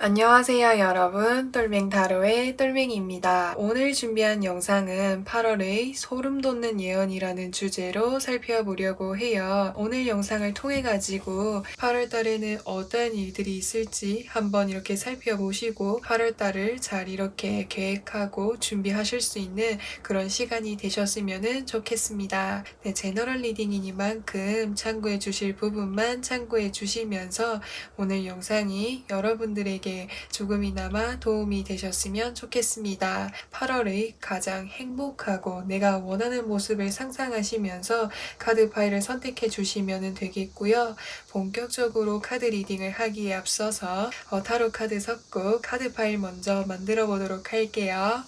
안녕하세요 여러분, 똘맹타로의 똘맹입니다. 오늘 준비한 영상은 8월의 소름 돋는 예언이라는 주제로 살펴보려고 해요. 오늘 영상을 통해 가지고 8월달에는 어떠한 일들이 있을지 한번 이렇게 살펴보시고 8월달을 잘 이렇게 계획하고 준비하실 수 있는 그런 시간이 되셨으면 좋겠습니다. 네, 제너럴 리딩이니만큼 참고해 주실 부분만 참고해 주시면서 오늘 영상이 여러분들에게 조금이나마 도움이 되셨으면 좋겠습니다. 8월의 가장 행복하고 내가 원하는 모습을 상상하시면서 카드 파일을 선택해 주시면 되겠고요. 본격적으로 카드 리딩을 하기에 앞서서 타로 카드 섞고 카드 파일 먼저 만들어 보도록 할게요.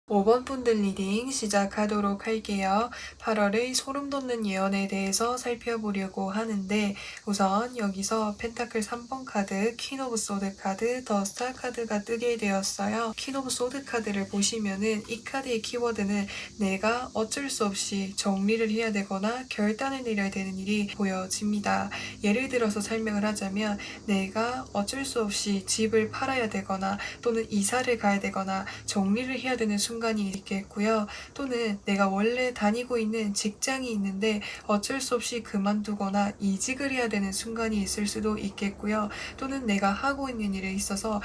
5번 분들 리딩 시작하도록 할게요. 8월의 소름 돋는 예언에 대해서 살펴보려고 하는데 우선 여기서 펜타클 3번 카드, 퀸 오브 소드 카드, 더 스타 카드가 뜨게 되었어요. 퀸 오브 소드 카드를 보시면은 이 카드의 키워드는 내가 어쩔 수 없이 정리를 해야 되거나 결단을 내려야 되는 일이 보여집니다. 예를 들어서 설명을 하자면 내가 어쩔 수 없이 집을 팔아야 되거나 또는 이사를 가야 되거나 정리를 해야 되는 순간이 있겠고요. 또는 내가 원래 다니고 있는 직장이 있는데 어쩔 수 없이 그만두거나 이직을 해야 되는 순간이 있을 수도 있겠고요. 또는 내가 하고 있는 일에 있어서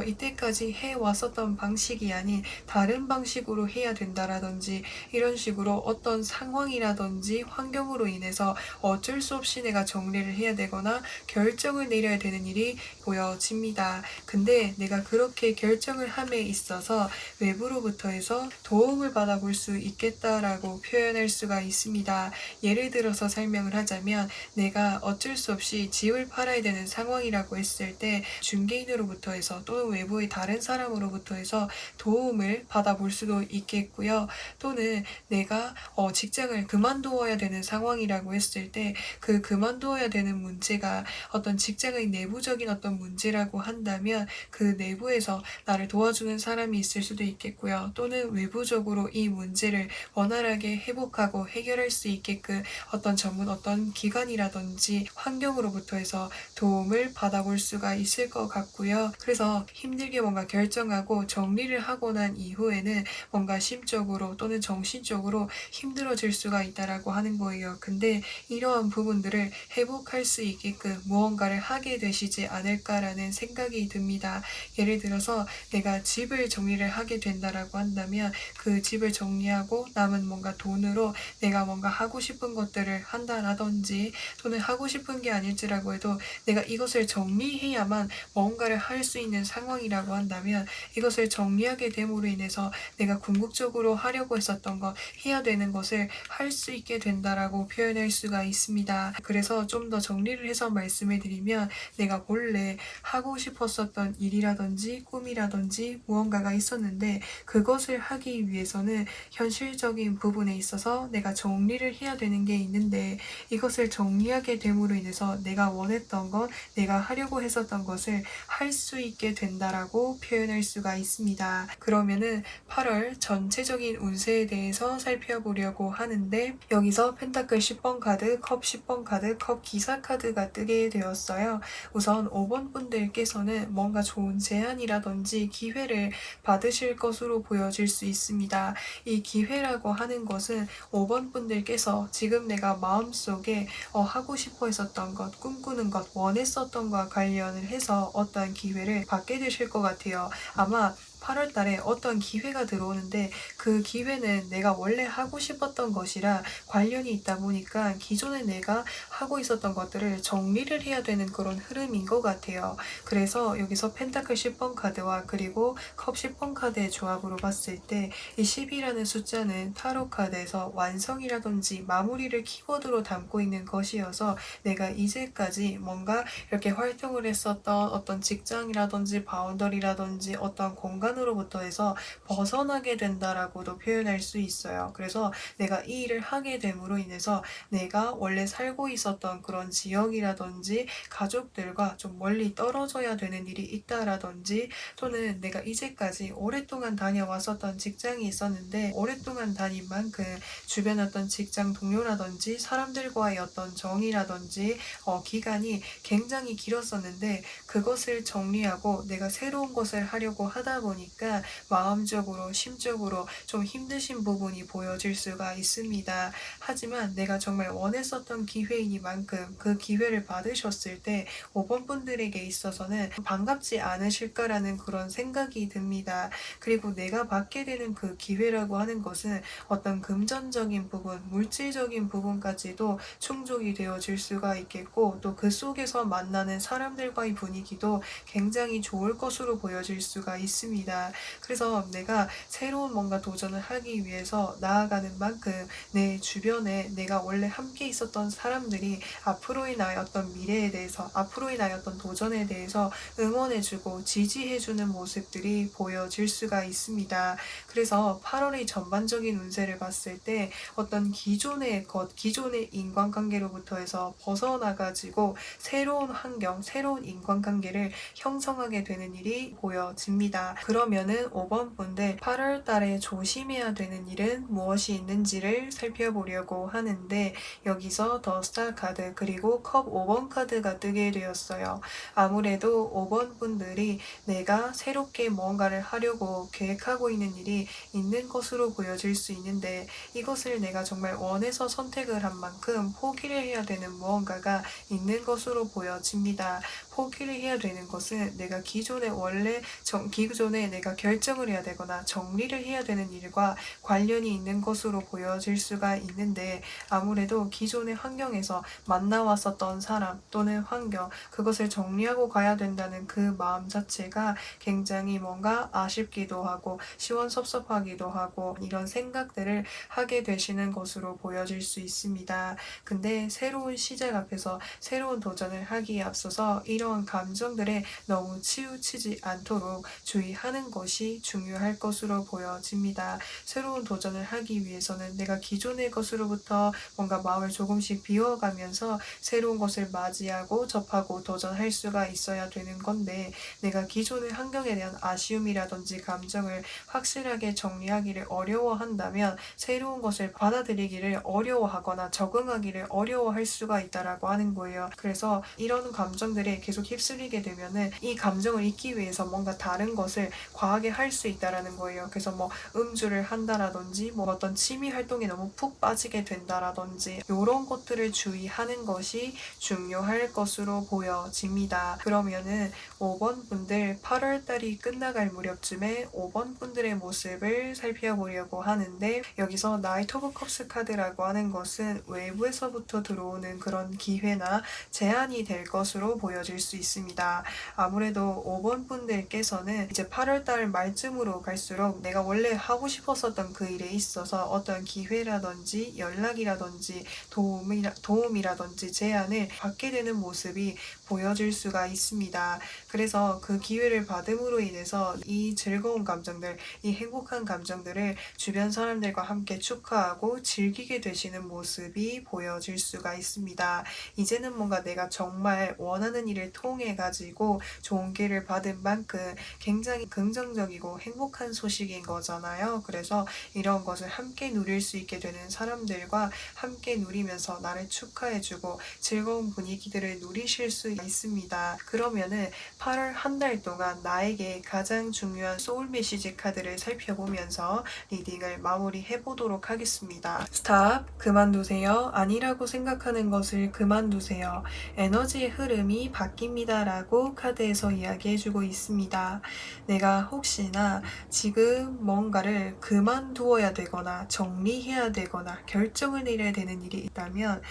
이때까지 해왔었던 방식이 아닌 다른 방식으로 해야 된다라든지 이런 식으로 어떤 상황이라든지 환경으로 인해서 어쩔 수 없이 내가 정리를 해야 되거나 결정을 내려야 되는 일이 보여집니다. 근데 내가 그렇게 결정을 함에 있어서 외부로부터 해서 도움을 받아볼 수 있겠다라고 표현할 수가 있습니다. 예를 들어서 설명을 하자면 내가 어쩔 수 없이 집을 팔아야 되는 상황이라고 했을 때 중개인으로부터 해서 또는 외부의 다른 사람으로부터 해서 도움을 받아볼 수도 있겠고요. 또는 내가 직장을 그만두어야 되는 상황이라고 했을 때 그 그만두어야 되는 문제가 어떤 직장의 내부적인 어떤 문제라고 한다면 그 내부에서 나를 도와주는 사람이 있을 수도 있겠고요. 또는 외부적으로 이 문제를 원활하게 회복하고 해결할 수 있게끔 어떤 전문 어떤 기관이라든지 환경으로부터 해서 도움을 받아볼 수가 있을 것 같고요. 그래서 힘들게 뭔가 결정하고 정리를 하고 난 이후에는 뭔가 심적으로 또는 정신적으로 힘들어질 수가 있다라고 하는 거예요. 근데 이러한 부분들을 회복할 수 있게끔 무언가를 하게 되시지 않을까라는 생각이 듭니다. 예를 들어서 내가 집을 정리를 하게 된다라고 한다면 한다면 그 집을 정리하고 남은 뭔가 돈으로 내가 뭔가 하고 싶은 것들을 한다라든지, 또는 하고 싶은 게 아닐지라고 해도 내가 이것을 정리해야만 뭔가를 할 수 있는 상황이라고 한다면 이것을 정리하게 됨으로 인해서 내가 궁극적으로 하려고 했었던 것, 해야 되는 것을 할 수 있게 된다라고 표현할 수가 있습니다. 그래서 좀 더 정리를 해서 말씀을 드리면, 내가 본래 하고 싶었었던 일이라든지 꿈이라든지 무언가가 있었는데 그것을 하기 위해서는 현실적인 부분에 있어서 내가 정리를 해야 되는 게 있는데, 이것을 정리하게 됨으로 인해서 내가 원했던 것, 내가 하려고 했었던 것을 할 수 있게 된다라고 표현할 수가 있습니다. 그러면은 8월 전체적인 운세에 대해서 살펴보려고 하는데, 여기서 펜타클 10번 카드, 컵 10번 카드, 컵 기사 카드가 뜨게 되었어요. 우선 5번 분들께서는 뭔가 좋은 제안이라든지 기회를 받으실 것으로 보여질 수 있습니다. 이 기회라고 하는 것은 5번 분들께서 지금 내가 마음속에 하고 싶어 했었던 것, 꿈꾸는 것, 원했었던 것과 관련을 해서 어떠한 기회를 받게 되실 것 같아요. 아마 8월 달에 어떤 기회가 들어오는데 그 기회는 내가 원래 하고 싶었던 것이라 관련이 있다 보니까 기존에 내가 하고 있었던 것들을 정리를 해야 되는 그런 흐름인 것 같아요. 그래서 여기서 펜타클 10번 카드와 그리고 컵 10번 카드의 조합으로 봤을 때 이 10이라는 숫자는 타로 카드에서 완성이라든지 마무리를 키워드로 담고 있는 것이어서 내가 이제까지 뭔가 이렇게 활동을 했었던 어떤 직장이라든지 바운더리라든지 어떤 공간으로부터 해서 벗어나게 된다라고도 표현할 수 있어요. 그래서 내가 이 일을 하게 됨으로 인해서 내가 원래 살고 있었던 그런 지역이라든지 가족들과 좀 멀리 떨어져야 되는 일이 있다라든지, 또는 내가 이제까지 오랫동안 다녀왔었던 직장이 있었는데 오랫동안 다닌 만큼 주변 어떤 직장 동료라든지 사람들과의 어떤 정이라든지 기간이 굉장히 길었었는데 그것을 정리하고 내가 새로운 것을 하려고 하다 보니까 마음적으로 심적으로 좀 힘드신 부분이 보여질 수가 있습니다. 하지만 내가 정말 원했었던 기회이니만큼 그 기회를 받으셨을 때 5번 분들에게 있어서는 반갑지 않으실까라는 그런 생각이 듭니다. 그리고 내가 받게 되는 그 기회라고 하는 것은 어떤 금전적인 부분, 물질적인 부분까지도 충족이 되어질 수가 있겠고, 또 그 속에서 만나는 사람들과의 분위기도 굉장히 좋을 것으로 보여질 수가 있습니다. 그래서 내가 새로운 뭔가 도전을 하기 위해서 나아가는 만큼 내 주변에 내가 원래 함께 있었던 사람들이 앞으로의 나의 어떤 미래에 대해서, 앞으로의 나의 어떤 도전에 대해서 응원해주고 지지해주는 모습들이 보여질 수가 있습니다. 그래서 8월의 전반적인 운세를 봤을 때 어떤 기존의 것, 기존의 인간관계로부터 해서 벗어나가지고 새로운 환경, 새로운 인간관계를 형성하게 되는 일이 보여집니다. 그러면은 5번 분들 8월 달에 조심해야 되는 일은 무엇이 있는지를 살펴보려고 하는데, 여기서 더 스타 카드 그리고 컵 5번 카드가 뜨게 되었어요. 아무래도 5번 분들이 내가 새롭게 뭔가를 하려고 계획하고 있는 일이 있는 것으로 보여질 수 있는데, 이것을 내가 정말 원해서 선택을 한 만큼 포기를 해야 되는 무언가가 있는 것으로 보여집니다. 포기를 해야 되는 것은 내가 기존에 내가 결정을 해야 되거나 정리를 해야 되는 일과 관련이 있는 것으로 보여질 수가 있는데, 아무래도 기존의 환경에서 만나왔었던 사람 또는 환경, 그것을 정리하고 가야 된다는 그 마음 자체가 굉장히 뭔가 아쉽기도 하고 시원섭섭하기도 하고 이런 생각들을 하게 되시는 것으로 보여질 수 있습니다. 근데 새로운 시작 앞에서 새로운 도전을 하기에 앞서서 이러한 감정들에 너무 치우치지 않도록 주의하는 것이 중요할 것으로 보여집니다. 새로운 도전을 하기 위해서는 내가 기존의 것으로부터 뭔가 마음을 조금씩 비워가면서 새로운 것을 맞이하고 접하고 도전할 수가 있어야 되는 건데, 내가 기존의 환경에 대한 아쉬움이라든지 감정을 확실하게 정리하기를 어려워한다면 새로운 것을 받아들이기를 어려워하거나 적응하기를 어려워할 수가 있다라고 하는 거예요. 그래서 이런 감정들에 계속 계속 휩쓸리게 되면은 이 감정을 잊기 위해서 뭔가 다른 것을 과하게 할 수 있다라는 거예요. 그래서 뭐 음주를 한다라든지 뭐 어떤 취미 활동에 너무 푹 빠지게 된다라든지 이런 것들을 주의하는 것이 중요할 것으로 보여집니다. 그러면은 5번 분들 8월 달이 끝나갈 무렵쯤에 5번 분들의 모습을 살펴보려고 하는데, 여기서 나이트 오브 컵스 카드라고 하는 것은 외부에서부터 들어오는 그런 기회나 제한이 될 것으로 보여질 수 있습니다. 아무래도 5번 분들께서는 이제 8월 달 말쯤으로 갈수록 내가 원래 하고 싶었었던 그 일에 있어서 어떤 기회라든지 연락이라든지 도움이라든지 제안을 받게 되는 모습이 보여질 수가 있습니다. 그래서 그 기회를 받음으로 인해서 이 즐거운 감정들, 이 행복한 감정들을 주변 사람들과 함께 축하하고 즐기게 되시는 모습이 보여질 수가 있습니다. 이제는 뭔가 내가 정말 원하는 일을 통해 가지고 좋은 기회를 받은 만큼 굉장히 긍정적이고 행복한 소식인 거잖아요. 그래서 이런 것을 함께 누릴 수 있게 되는 사람들과 함께 누리면서 나를 축하해주고 즐거운 분위기들을 누리실 수 있습니다. 그러면은 8월 한 달 동안 나에게 가장 중요한 소울 메시지 카드를 살펴보면서 리딩을 마무리해 보도록 하겠습니다. 스탑, 그만두세요. 아니라고 생각하는 것을 그만두세요. 에너지의 흐름이 바뀝니다. 라고 카드에서 이야기해주고 있습니다. 내가 혹시나 지금 뭔가를 그만두어야 되거나 정리해야 되거나 결정을 내려야 되는 일이 있다면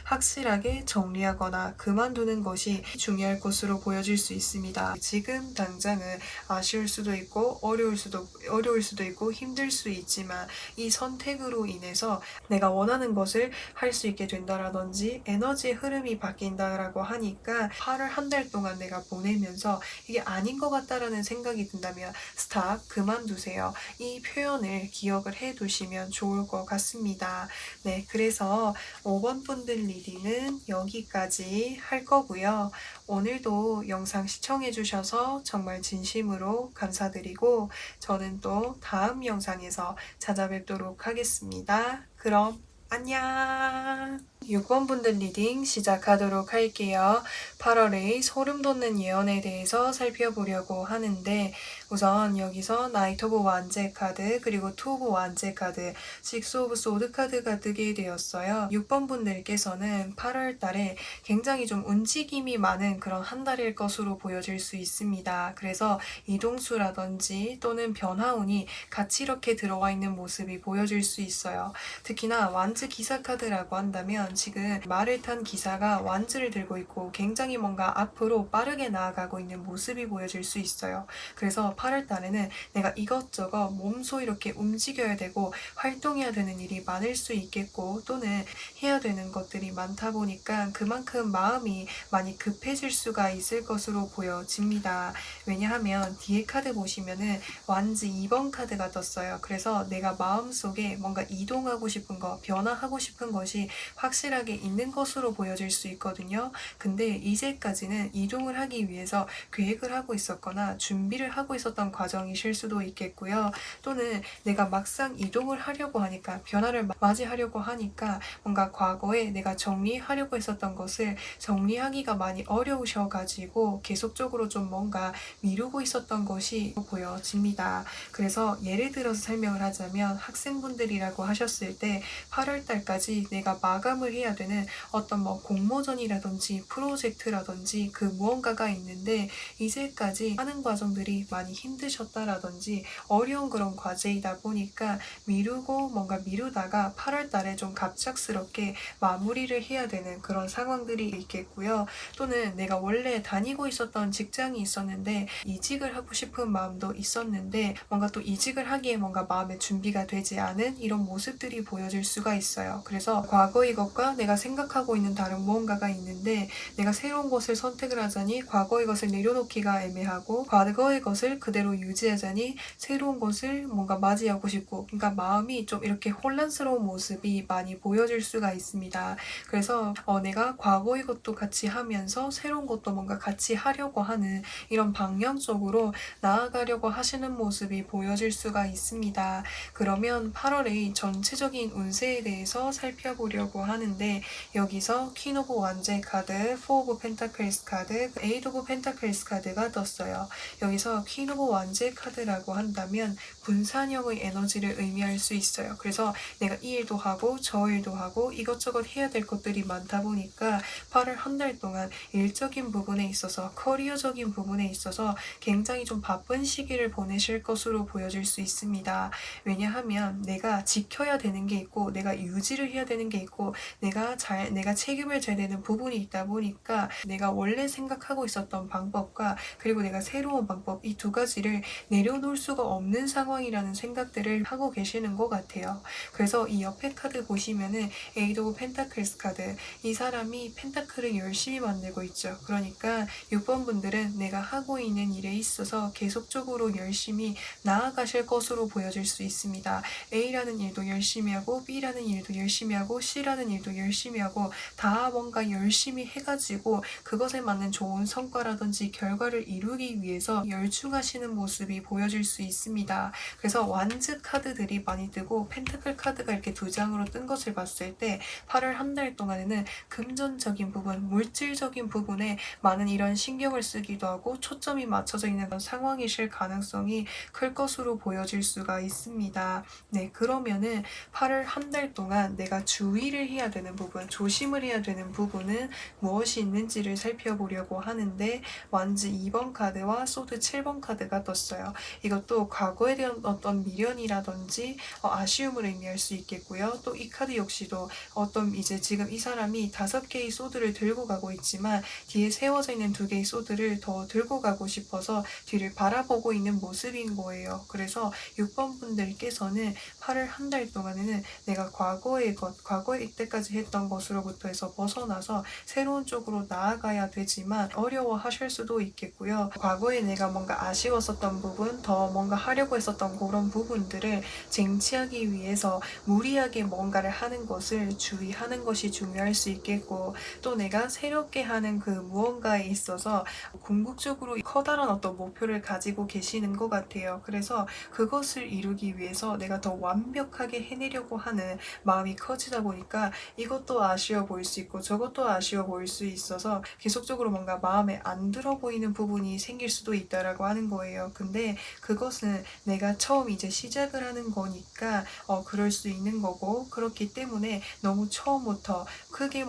확실하게 정리하거나 그만두는 것이 중요할 것으로 보여질 수 있습니다. 지금 당장은 아쉬울 수도 있고 어려울 수도 있고 힘들 수 있지만 이 선택으로 인해서 내가 원하는 것을 할 수 있게 된다라든지 에너지의 흐름이 바뀐다라고 하니까 8월 한 달 동안 내가 보내면서 이게 아닌 것 같다라는 생각이 든다면 스탑, 그만두세요. 이 표현을 기억을 해 두시면 좋을 것 같습니다. 네, 그래서 5번 분들 리딩은 여기까지 할 거고요. 오늘도 영상 시청해 주셔서 정말 진심으로 감사드리고 저는 또 다음 영상에서 찾아뵙도록 하겠습니다. 그럼 안녕! 6번 분들 리딩 시작하도록 할게요. 8월의 소름 돋는 예언에 대해서 살펴보려고 하는데, 우선 여기서 나이트 오브 완제 카드, 그리고 투 오브 완제 카드, 식스 오브 소드 카드가 뜨게 되었어요. 6번 분들께서는 8월 달에 굉장히 좀 움직임이 많은 그런 한 달일 것으로 보여질 수 있습니다. 그래서 이동수라든지 또는 변화운이 같이 이렇게 들어와 있는 모습이 보여질 수 있어요. 특히나 완즈 기사 카드라고 한다면 지금 말을 탄 기사가 완즈를 들고 있고 굉장히 뭔가 앞으로 빠르게 나아가고 있는 모습이 보여질 수 있어요. 그래서 8월 달에는 내가 이것저것 몸소 이렇게 움직여야 되고 활동해야 되는 일이 많을 수 있겠고 또는 해야 되는 것들이 많다 보니까 그만큼 마음이 많이 급해질 수가 있을 것으로 보여집니다. 왜냐하면 뒤에 카드 보시면은 완즈 2번 카드가 떴어요. 그래서 내가 마음속에 뭔가 이동하고 싶은 거, 변화하고 싶은 것이 확실하게 있는 것으로 보여질 수 있거든요. 근데 이제까지는 이동을 하기 위해서 계획을 하고 있었거나 준비를 하고 있었던 과정이실 수도 있겠고요. 또는 내가 막상 이동을 하려고 하니까 변화를 맞이하려고 하니까 뭔가 과거에 내가 정리하려고 했었던 것을 정리하기가 많이 어려우셔가지고 계속적으로 좀 뭔가 미루고 있었던 것이 보여집니다. 그래서 예를 들어서 설명을 하자면 학생분들이라고 하셨을 때 8월 달까지 내가 마감을 해야 되는 어떤 뭐 공모전이라든지 프로젝트라든지 그 무언가가 있는데 이제까지 하는 과정들이 많이 힘드셨다라든지 어려운 그런 과제이다 보니까 미루고 뭔가 미루다가 8월 달에 좀 갑작스럽게 마무리를 해야 되는 그런 상황들이 있겠고요. 또는 내가 원래 다니고 있었던 직장이 있었는데 이직을 하고 싶은 마음도 있었는데 뭔가 또 이직을 하기에 뭔가 마음의 준비가 되지 않은 이런 모습들이 보여질 수가 있어요. 그래서 과거의 것과 내가 생각하고 있는 다른 무언가가 있는데 내가 새로운 것을 선택을 하자니 과거의 것을 내려놓기가 애매하고 과거의 것을 그대로 유지하자니 새로운 것을 뭔가 맞이하고 싶고 그러니까 마음이 좀 이렇게 혼란스러운 모습이 많이 보여질 수가 있습니다. 그래서 내가 과거의 것도 같이 하면서 새로운 것도 뭔가 같이 하려고 하는 이런 방향적으로 나아가려고 하시는 모습이 보여질 수가 있습니다. 그러면 8월의 전체적인 운세에 대해서 살펴보려고 하는데 하는데 여기서 퀸 오브 완제 카드, 포 오브 펜타클스 카드, 에이드 오브 펜타클스 카드가 떴어요. 여기서 퀸 오브 완제 카드라고 한다면 분산형의 에너지를 의미할 수 있어요. 그래서 내가 이 일도 하고 저 일도 하고 이것저것 해야 될 것들이 많다 보니까 8월 한 달 동안 일적인 부분에 있어서 커리어적인 부분에 있어서 굉장히 좀 바쁜 시기를 보내실 것으로 보여질 수 있습니다. 왜냐하면 내가 지켜야 되는 게 있고 내가 유지를 해야 되는 게 있고 내가 책임을 져야 되는 부분이 있다 보니까 내가 원래 생각하고 있었던 방법과 그리고 내가 새로운 방법 이 두 가지를 내려놓을 수가 없는 상황이라는 생각들을 하고 계시는 것 같아요. 그래서 이 옆에 카드 보시면은 에이드 오브 펜타클스 카드, 이 사람이 펜타클을 열심히 만들고 있죠. 그러니까 6번 분들은 내가 하고 있는 일에 있어서 계속적으로 열심히 나아가실 것으로 보여질 수 있습니다. A라는 일도 열심히 하고 B라는 일도 열심히 하고 C라는 일도 열심히 하고 다 뭔가 열심히 해가지고 그것에 맞는 좋은 성과라든지 결과를 이루기 위해서 열중하시는 모습이 보여질 수 있습니다. 그래서 완즈 카드들이 많이 뜨고 펜타클 카드가 이렇게 두 장으로 뜬 것을 봤을 때 8월 한 달 동안에는 금전적인 부분, 물질적인 부분에 많은 이런 신경을 쓰기도 하고 초점이 맞춰져 있는 그런 상황이실 가능성이 클 것으로 보여질 수가 있습니다. 네, 그러면은 8월 한 달 동안 내가 주의를 해야 되는 부분, 조심을 해야 되는 부분은 무엇이 있는지를 살펴보려고 하는데 완즈 2번 카드와 소드 7번 카드가 떴어요. 이것도 과거에 대한 어떤 미련이라든지 아쉬움을 의미할 수 있겠고요. 또 이 카드 역시도 어떤 이제 지금 이 사람이 5개의 소드를 들고 가고 있지만 뒤에 세워져 있는 2개의 소드를 더 들고 가고 싶어서 뒤를 바라보고 있는 모습인 거예요. 그래서 6번 분들께서는 8월 한 달 동안에는 내가 과거의 것, 과거에 이때까지 했던 것으로부터 해서 벗어나서 새로운 쪽으로 나아가야 되지만 어려워하실 수도 있겠고요. 과거에 내가 뭔가 아쉬웠었던 부분, 더 뭔가 하려고 했었던 그런 부분들을 쟁취하기 위해서 무리하게 뭔가를 하는 것을 주의하는 것이 중요할 수 있겠고 또 내가 새롭게 하는 그 무언가에 있어서 궁극적으로 커다란 어떤 목표를 가지고 계시는 것 같아요. 그래서 그것을 이루기 위해서 내가 더 완벽하게 해내려고 하는 마음이 커지다 보니까 이것도 아쉬워 보일 수 있고 저것도 아쉬워 보일 수 있어서 계속적으로 뭔가 마음에 안 들어 보이는 부분이 생길 수도 있다라고 하는 거예요. 근데 그것은 내가 처음 이제 시작을 하는 거니까 그럴 수 있는 거고 그렇기 때문에 너무 처음부터 크게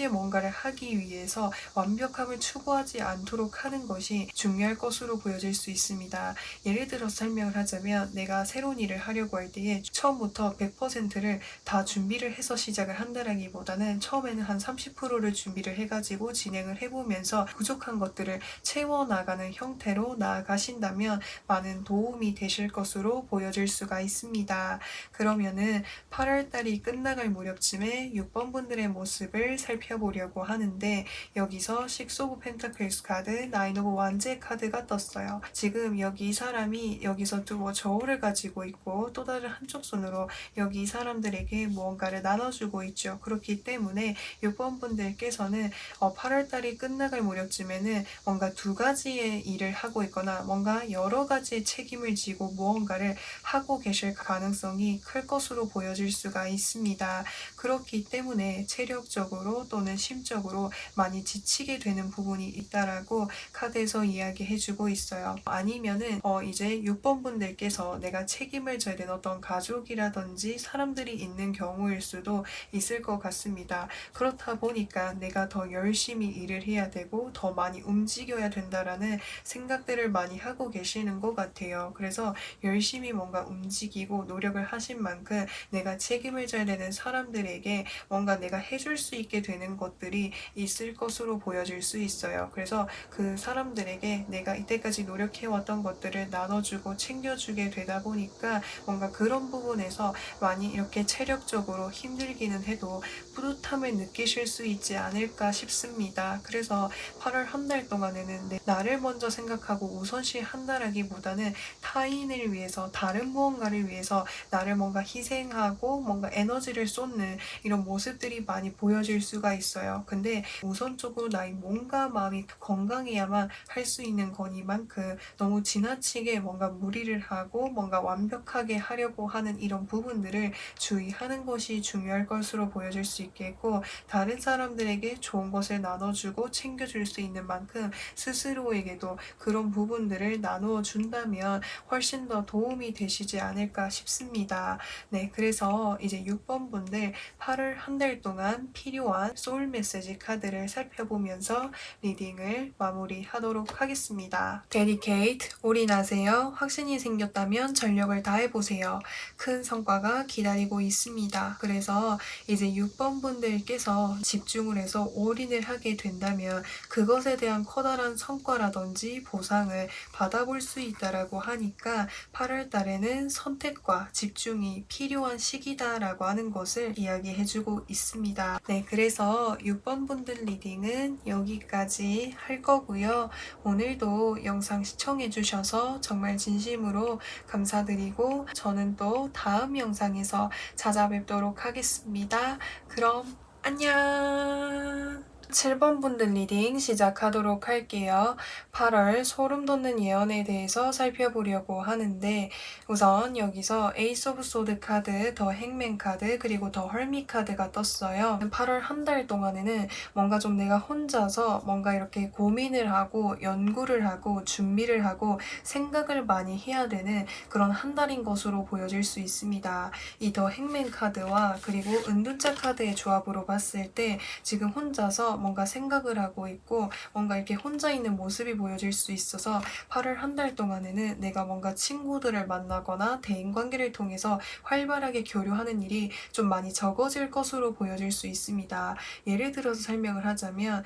뭔가를 하기 위해서 완벽함을 추구하지 않도록 하는 것이 중요할 것으로 보여질 수 있습니다. 예를 들어서 설명을 하자면 내가 새로운 일을 하려고 할 때에 처음부터 100%를 다 준비를 해서 시작을 한다라기보다는 처음에는 한 30%를 준비를 해가지고 진행을 해보면서 부족한 것들을 채워나가는 형태로 나아가신다면 많은 도움이 되실 것으로 보여질 수가 있습니다. 그러면은 8월달이 끝나갈 무렵쯤에 6번 분들의 모습을 살펴보려고 하는데 여기서 6 오브 펜타클스 카드, 9 오브 완제 카드가 떴어요. 지금 여기 이 사람이 여기서 또 저울을 가지고 있고 또 다른 한쪽 손으로 여기 이 사람들에게 무언가를 나눠주고 있죠. 그렇기 때문에 6번 분들께서는 8월달이 끝나갈 무렵쯤에는 뭔가 두 가지의 일을 하고 있거나 뭔가 여러 가지의 책임을 지고 무언가를 하고 계실 가능성이 클 것으로 보여질 수가 있습니다. 그렇기 때문에 체력적으로 또는 심적으로 많이 지치게 되는 부분이 있다라고 카드에서 이야기해주고 있어요. 아니면은 이제 6번 분들께서 내가 책임을 져야 되는 어떤 가족이라든지 사람들이 있는 경우일 수도 있을 것 같습니다. 그렇다 보니까 내가 더 열심히 일을 해야 되고 더 많이 움직여야 된다라는 생각들을 많이 하고 계시는 것 같아요. 그래서 열심히 뭔가 움직이고 노력을 하신 만큼 내가 책임을 져야 되는 사람들에게 뭔가 내가 해줄 수 있게 되는 것들이 있을 것으로 보여질 수 있어요. 그래서 그 사람들에게 내가 이때까지 노력해왔던 것들을 나눠주고 챙겨주게 되다 보니까 뭔가 그런 부분에서 많이 이렇게 체력적으로 힘들기는 해도 뿌듯함을 느끼실 수 있지 않을까 싶습니다. 그래서 8월 한 달 동안에는 나를 먼저 생각하고 우선시 한다라기보다는 타인을 위해서 다른 무언가를 위해서 나를 뭔가 희생하고 뭔가 에너지를 쏟는 이런 모습들이 많이 보여질 수가 있어요. 근데 우선적으로 나의 몸과 마음이 건강해야만 할 수 있는 거니만큼 너무 지나치게 뭔가 무리를 하고 뭔가 완벽하게 하려고 하는 이런 부분들을 주의하는 것이 중요할 것으로 보여질 수 있겠고, 다른 사람들에게 좋은 것을 나눠주고 챙겨줄 수 있는 만큼 스스로에게도 그런 부분들을 나누어 준다면 훨씬 더 도움이 되시지 않을까 싶습니다. 네, 그래서 이제 6번 분들 8월 한 달 동안 필요한 소울 메시지 카드를 살펴보면서 리딩을 마무리하도록 하겠습니다. Dedicate, 올인하세요. 확신이 생겼다면 전력을 다해보세요. 큰 성과가 기다리고 있습니다. 그래서 이제 6번 분들께서 집중을 해서 올인을 하게 된다면 그것에 대한 커다란 성과라든지 보상을 받아볼 수 있다라고 하니까 8월 달에는 선택과 집중이 필요한 시기다라고 하는 것을 이야기해주고 있습니다. 네, 그래서 6번 분들 리딩은 여기까지 할 거고요. 오늘도 영상 시청해주셔서 정말 진심으로 감사드리고 저는 또 다음 영상에서 찾아뵙도록 하겠습니다. 그럼 안녕! 7번 분들 리딩 시작하도록 할게요. 8월 소름 돋는 예언에 대해서 살펴보려고 하는데 우선 여기서 에이스 오브 소드 카드, 더 행맨 카드, 그리고 더 헐미 카드가 떴어요. 8월 한 달 동안에는 뭔가 좀 내가 혼자서 뭔가 이렇게 고민을 하고 연구를 하고 준비를 하고 생각을 많이 해야 되는 그런 한 달인 것으로 보여질 수 있습니다. 이 더 행맨 카드와 그리고 은둔자 카드의 조합으로 봤을 때 지금 혼자서 뭔가 생각을 하고 있고 뭔가 이렇게 혼자 있는 모습이 보여질 수 있어서 8월 한 달 동안에는 내가 뭔가 친구들을 만나거나 대인관계를 통해서 활발하게 교류하는 일이 좀 많이 적어질 것으로 보여질 수 있습니다. 예를 들어서 설명을 하자면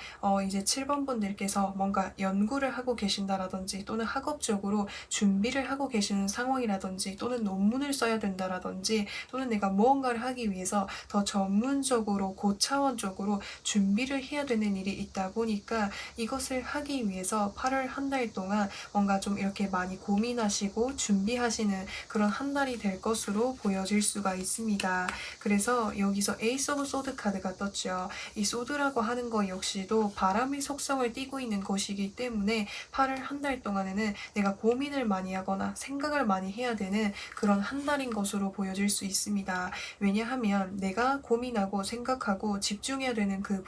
이제 7번 분들께서 뭔가 연구를 하고 계신다라든지 또는 학업적으로 준비를 하고 계시는 상황이라든지 또는 논문을 써야 된다라든지 또는 내가 무언가를 하기 위해서 더 전문적으로 고차원적으로 준비를 해야 되는 일이 있다 보니까 이것을 하기 위해서 8월 한 달 동안 뭔가 좀 이렇게 많이 고민하시고 준비하시는 그런 한 달이 될 것으로 보여질 수가 있습니다. 그래서 여기서 에이스 오브 소드 카드가 떴죠. 이 소드라고 하는 것 역시도 바람의 속성을 띠고 있는 것이기 때문에 8월 한 달 동안에는 내가 고민을 많이 하거나 생각을 많이 해야 되는 그런 한 달인 것으로 보여질 수 있습니다. 왜냐하면 내가 고민하고 생각하고 집중해야 되는 그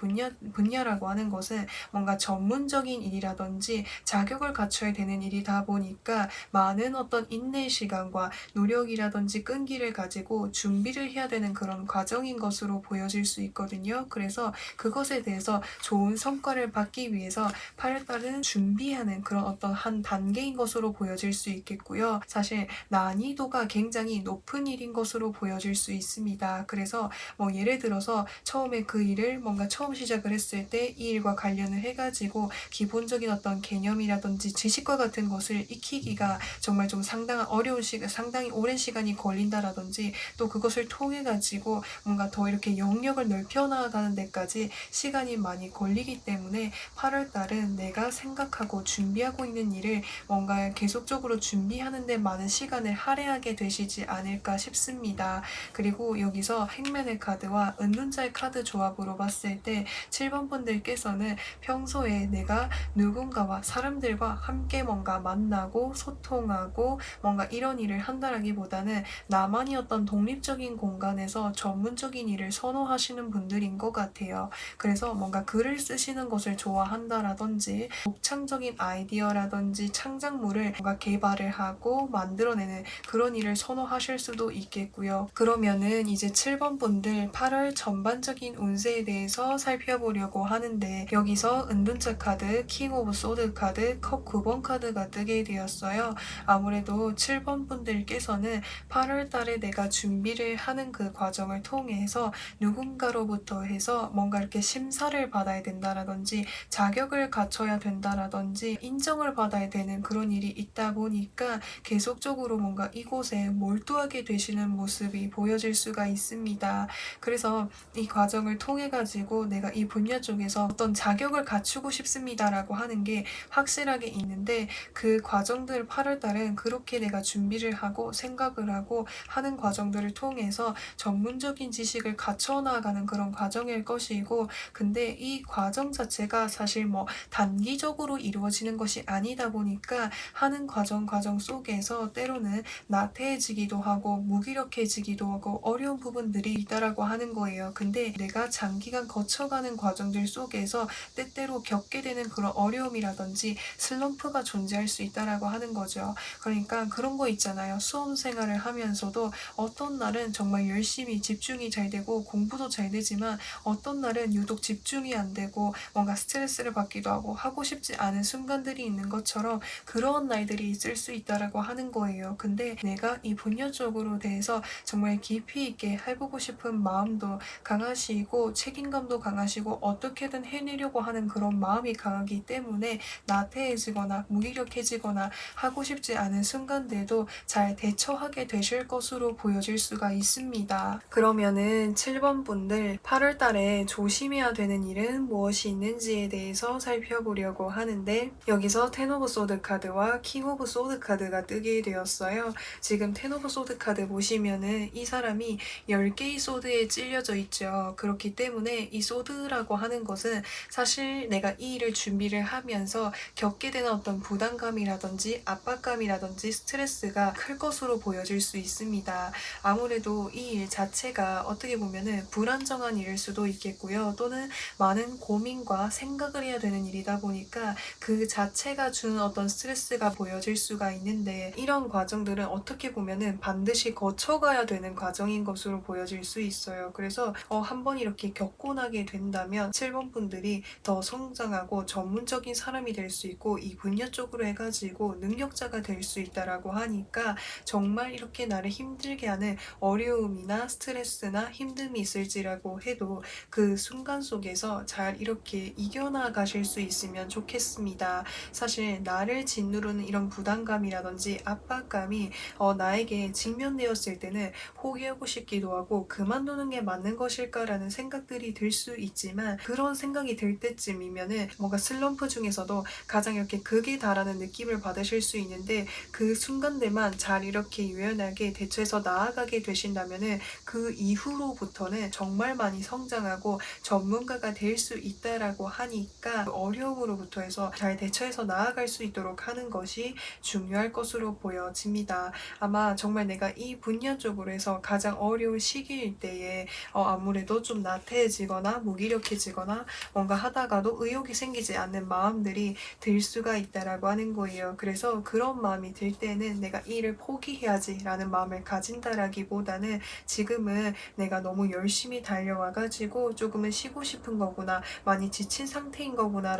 분야라고 하는 것은 뭔가 전문적인 일이라든지 자격을 갖춰야 되는 일이다 보니까 많은 어떤 인내 시간과 노력이라든지 끈기를 가지고 준비를 해야 되는 그런 과정인 것으로 보여질 수 있거든요. 그래서 그것에 대해서 좋은 성과를 받기 위해서 8월달은 준비하는 그런 어떤 한 단계인 것으로 보여질 수 있겠고요. 사실 난이도가 굉장히 높은 일인 것으로 보여질 수 있습니다. 그래서 뭐 예를 들어서 처음에 그 일을 뭔가 처음 시작을 했을 때 이 일과 관련을 해가지고 기본적인 어떤 개념이라든지 지식과 같은 것을 익히기가 정말 좀 상당한 어려운 시간, 상당히 오랜 시간이 걸린다라든지 또 그것을 통해 가지고 뭔가 더 이렇게 영역을 넓혀 나가는 데까지 시간이 많이 걸리기 때문에 8월 달은 내가 생각하고 준비하고 있는 일을 뭔가 계속적으로 준비하는 데 많은 시간을 할애하게 되시지 않을까 싶습니다. 그리고 여기서 행맨의 카드와 은둔자의 카드 조합으로 봤을 때 7번 분들께서는 평소에 내가 누군가와 사람들과 함께 뭔가 만나고 소통하고 뭔가 이런 일을 한다라기보다는 나만이 어떤 독립적인 공간에서 전문적인 일을 선호하시는 분들인 것 같아요. 그래서 뭔가 글을 쓰시는 것을 좋아한다라든지 독창적인 아이디어라든지 창작물을 뭔가 개발을 하고 만들어내는 그런 일을 선호하실 수도 있겠고요. 그러면은 이제 7번 분들 8월 전반적인 운세에 대해서 살펴보려고 하는데 여기서 은둔자 카드, 킹 오브 소드 카드, 컵 9번 카드가 뜨게 되었어요. 아무래도 7번 분들께서는 8월 달에 내가 준비를 하는 그 과정을 통해서 누군가로부터 해서 뭔가 이렇게 심사를 받아야 된다라든지 자격을 갖춰야 된다라든지 인정을 받아야 되는 그런 일이 있다 보니까 계속적으로 뭔가 이곳에 몰두하게 되시는 모습이 보여질 수가 있습니다. 그래서 이 과정을 통해 가지고 내가 이 분야를 분야 쪽에서 어떤 자격을 갖추고 싶습니다라고 하는 게 확실하게 있는데 그 과정들 8월 달은 그렇게 내가 준비를 하고 생각을 하고 하는 과정들을 통해서 전문적인 지식을 갖춰 나가는 그런 과정일 것이고 근데 이 과정 자체가 사실 뭐 단기적으로 이루어지는 것이 아니다 보니까 하는 과정 속에서 때로는 나태해지기도 하고 무기력해지기도 하고 어려운 부분들이 있다라고 하는 거예요. 근데 내가 장기간 거쳐가는 과정들 속에서 때때로 겪게 되는 그런 어려움이라든지 슬럼프가 존재할 수 있다라고 하는 거죠. 그러니까 그런 거 있잖아요. 수험 생활을 하면서도 어떤 날은 정말 열심히 집중이 잘 되고 공부도 잘 되지만 어떤 날은 유독 집중이 안 되고 뭔가 스트레스를 받기도 하고 싶지 않은 순간들이 있는 것처럼 그런 날들이 있을 수 있다라고 하는 거예요. 근데 내가 이 분야 쪽으로 대해서 정말 깊이 있게 해보고 싶은 마음도 강하시고 책임감도 강하시고 어떻게든 해내려고 하는 그런 마음이 강하기 때문에 나태해지거나 무기력해지거나 하고 싶지 않은 순간들도 잘 대처하게 되실 것으로 보여질 수가 있습니다. 그러면은 7번 분들 8월 달에 조심해야 되는 일은 무엇이 있는지에 대해서 살펴보려고 하는데 여기서 텐 오브 소드 카드와 킹 오브 소드 카드가 뜨게 되었어요. 지금 텐 오브 소드 카드 보시면은 이 사람이 10개의 소드에 찔려져 있죠. 그렇기 때문에 이 소드라고 하는 것은 사실 내가 이 일을 준비를 하면서 겪게 되는 어떤 부담감이라든지 압박감이라든지 스트레스가 클 것으로 보여질 수 있습니다. 아무래도 이 일 자체가 어떻게 보면은 불안정한 일일 수도 있겠고요. 또는 많은 고민과 생각을 해야 되는 일이다 보니까 그 자체가 주는 어떤 스트레스가 보여질 수가 있는데 이런 과정들은 어떻게 보면은 반드시 거쳐가야 되는 과정인 것으로 보여질 수 있어요. 그래서 한번 이렇게 겪고 나게 된다면 7번 분들이 더 성장하고 전문적인 사람이 될 수 있고 이 분야 쪽으로 해가지고 능력자가 될 수 있다라고 하니까 정말 이렇게 나를 힘들게 하는 어려움이나 스트레스나 힘듦이 있을지라고 해도 그 순간 속에서 잘 이렇게 이겨나가실 수 있으면 좋겠습니다. 사실 나를 짓누르는 이런 부담감이라든지 압박감이 나에게 직면되었을 때는 포기하고 싶기도 하고 그만두는 게 맞는 것일까라는 생각들이 들 수 있지만 그런 생각이 들 때쯤이면은 뭔가 슬럼프 중에서도 가장 이렇게 극에 달하는 느낌을 받으실 수 있는데 그 순간들만 잘 이렇게 유연하게 대처해서 나아가게 되신다면은 그 이후로부터는 정말 많이 성장하고 전문가가 될 수 있다라고 하니까 어려움으로부터 해서 잘 대처해서 나아갈 수 있도록 하는 것이 중요할 것으로 보여집니다. 아마 정말 내가 이 분야 쪽으로 해서 가장 어려운 시기일 때에 아무래도 좀 나태해지거나 무기력해지거나 뭔가 하다가도 의욕이 생기지 않는 마음들이 들 수가 있다라고 하는 거예요. 그래서 그런 마음이 들 때는 내가 이 일을 포기해야지 라는 마음을 가진다라기보다는 지금은 내가 너무 열심히 달려와가지고 조금은 쉬고 싶은 거구나, 많이 지친 상태인 거구나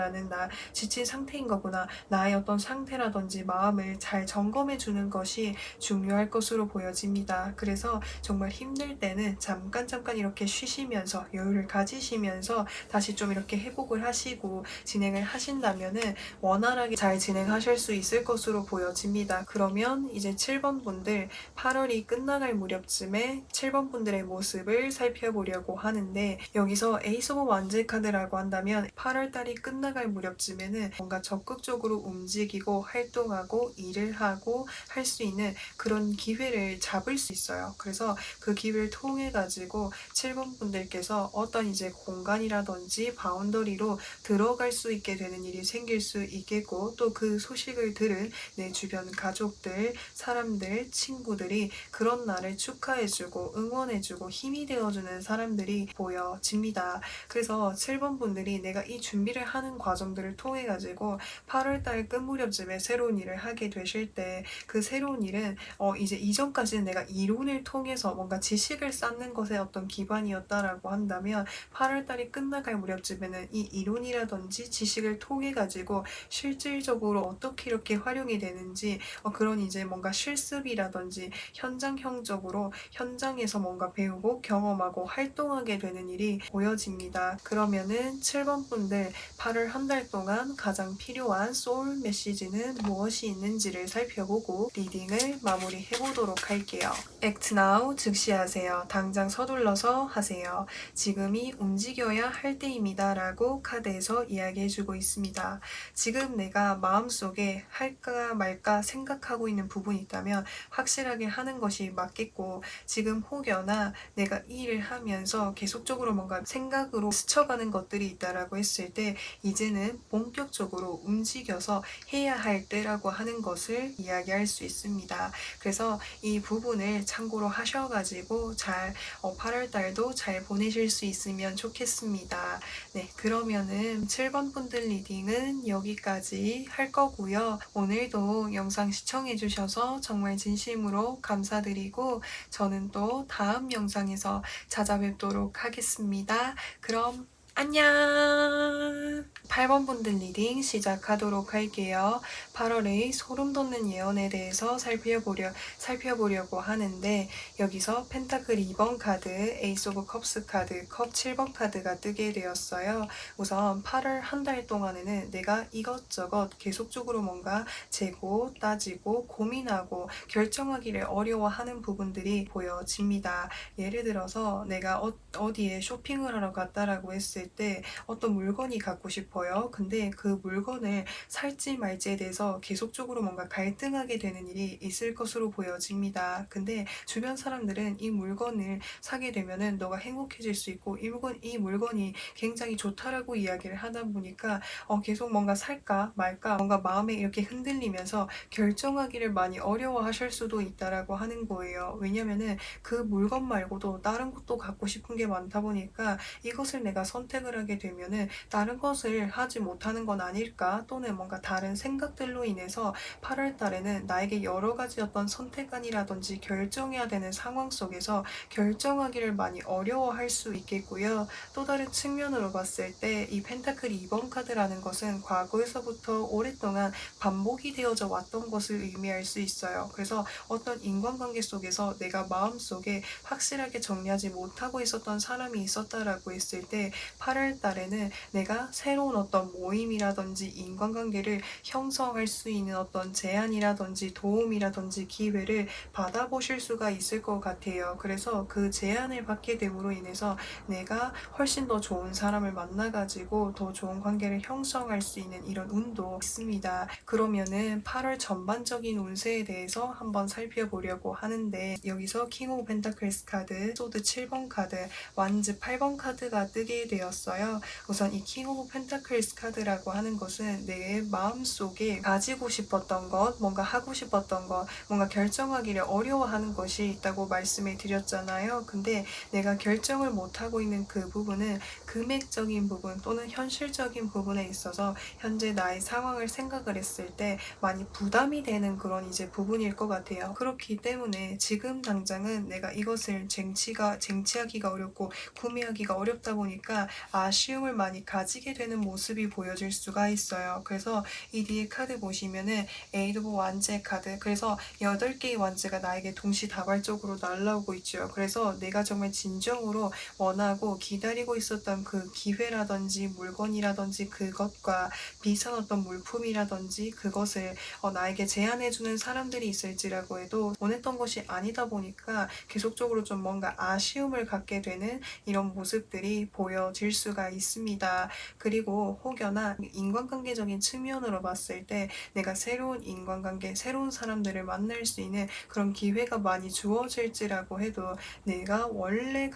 나의 어떤 상태라든지 마음을 잘 점검해 주는 것이 중요할 것으로 보여집니다. 그래서 정말 힘들 때는 잠깐 이렇게 쉬시면서 여유를 가지시면서 다시 좀 이렇게 회복을 하시고 진행을 하신다면은 원활하게 잘 진행하실 수 있을 것으로 보여집니다. 그러면 이제 7번 분들 8월이 끝나갈 무렵쯤에 7번 분들의 모습을 살펴보려고 하는데 여기서 에이스 오브 완즈 카드라고 한다면 8월달이 끝나갈 무렵쯤에는 뭔가 적극적으로 움직이고 활동하고 일을 하고 할 수 있는 그런 기회를 잡을 수 있어요. 그래서 그 기회를 통해 가지고 7번 분들께서 어떤 이제 공간이라든지 바운더리로 들어갈 수 있게 되는 일이 생길 수 있겠고 또 그 소식을 들은 내 주변 가족들, 사람들, 친구들이 그런 날을 축하해주고 응원해주고 힘이 되어주는 사람들이 보여집니다. 그래서 7번 분들이 내가 이 준비를 하는 과정들을 통해 가지고 8월달 끝 무렵쯤에 새로운 일을 하게 되실 때 그 새로운 일은 이제 이전까지는 내가 이론을 통해서 뭔가 지식을 쌓는 것에 어떤 기반이었다라고 한다면 8월달이 끝나갈 무렵쯤에는 이 이론이라든지 지식을 통해 가지고 실질적으로 어떻게 이렇게 활용이 되는지 그런 이제 뭔가 실습이라든지 현장형적으로 현장에서 뭔가 배우고 경험하고 활동하게 되는 일이 보여집니다. 그러면은 7번 분들 8월 한 달 동안 가장 필요한 소울 메시지는 무엇이 있는지를 살펴보고 리딩을 마무리해 보도록 할게요. Act now, 즉시 하세요. 당장 서둘러서 하세요. 지금이 움직여야 할 할 때입니다 라고 카드에서 이야기해주고 있습니다. 지금 내가 마음속에 할까 말까 생각하고 있는 부분이 있다면 확실하게 하는 것이 맞겠고, 지금 혹여나 내가 이 일을 하면서 계속적으로 뭔가 생각으로 스쳐가는 것들이 있다라고 했을 때 이제는 본격적으로 움직여서 해야 할 때라고 하는 것을 이야기할 수 있습니다. 그래서 이 부분을 참고로 하셔가지고 잘 8월달도 잘 보내실 수 있으면 좋겠습니다. 네, 그러면은 7번 분들 리딩은 여기까지 할 거고요. 오늘도 영상 시청해주셔서 정말 진심으로 감사드리고 저는 또 다음 영상에서 찾아뵙도록 하겠습니다. 그럼 안녕! 8번 분들 리딩 시작하도록 할게요. 8월의 소름 돋는 예언에 대해서 살펴보려고 하는데 여기서 펜타클 2번 카드, 에이스 오브 컵스 카드, 컵 7번 카드가 뜨게 되었어요. 우선 8월 한 달 동안에는 내가 이것저것 계속적으로 뭔가 재고, 따지고, 고민하고 결정하기를 어려워하는 부분들이 보여집니다. 예를 들어서 내가 어디에 쇼핑을 하러 갔다라고 했을 때 어떤 물건이 갖고 싶어요. 근데 그 물건을 살지 말지에 대해서 계속적으로 뭔가 갈등하게 되는 일이 있을 것으로 보여집니다. 근데 주변 사람들은 이 물건을 사게 되면은 너가 행복해질 수 있고 이 물건이 굉장히 좋다라고 이야기를 하다 보니까 계속 뭔가 살까 말까 뭔가 마음에 이렇게 흔들리면서 결정하기를 많이 어려워하실 수도 있다라고 하는 거예요. 왜냐면은 그 물건 말고도 다른 것도 갖고 싶은 게 많다 보니까 이것을 내가 선택을 하게 되면은 다른 것을 하지 못하는 건 아닐까, 또는 뭔가 다른 생각들로 인해서 8월 달에는 나에게 여러 가지 어떤 선택안이라든지 결정해야 되는 상황 속에서 결정하기를 많이 어려워할 수 있겠고요. 또 다른 측면으로 봤을 때 이 펜타클 2번 카드라는 것은 과거에서부터 오랫동안 반복이 되어져 왔던 것을 의미할 수 있어요. 그래서 어떤 인간관계 속에서 내가 마음속에 확실하게 정리하지 못하고 있었던 사람이 있었다라고 했을 때 8월 달에는 내가 새로운 어떤 모임이라든지 인간관계를 형성할 수 있는 어떤 제안이라든지 도움이라든지 기회를 받아보실 수가 있을 것 같아요. 그래서 그 제안을 받게 됨으로 인해서 내가 훨씬 더 좋은 사람을 만나가지고 더 좋은 관계를 형성할 수 있는 이런 운도 있습니다. 그러면은 8월 전반적인 운세에 대해서 한번 살펴보려고 하는데 여기서 킹 오브 펜타클스 카드, 소드 7번 카드, 완즈 8번 카드가 뜨게 되었어요. 우선 이 킹 오브 펜타클스 카드라고 하는 것은 내 마음속에 가지고 싶었던 것, 뭔가 하고 싶었던 것, 뭔가 결정하기를 어려워하는 것이 있다고 말씀을 드렸잖아요. 근데 내가 결정을 못하고 있는 그 부분은 금액적인 부분 또는 현실적인 부분에 있어서 현재 나의 상황을 생각을 했을 때 많이 부담이 되는 그런 이제 부분일 것 같아요. 그렇기 때문에 지금 당장은 내가 이것을 쟁취하기가 어렵고 구매하기가 어렵다 보니까 아쉬움을 많이 가지게 되는 모습이 보여질 수가 있어요. 그래서 이 뒤에 카드 보시면은 에이드 오브 완즈의 카드, 그래서 8개의 완즈가 나에게 동시다발적으로 날라오고 있죠. 그래서 내가 정말 진정으로 원하고 기다리고 있었던 그 기회라든지 물건이라든지 그것과 비슷한 어떤 물품이라든지 그것을 나에게 제안해주는 사람들이 있을지라고 해도 원했던 것이 아니다 보니까 계속적으로 좀 뭔가 아쉬움을 갖게 되는 이런 모습들이 보여질 수가 있습니다. 그리고 혹여나 인간관계적인 측면으로 봤을 때 내가 새로운 인간관계, 새로운 사람들을 만날 수 있는 그런 기회가 많이 주어질지라고 해도 내가 원래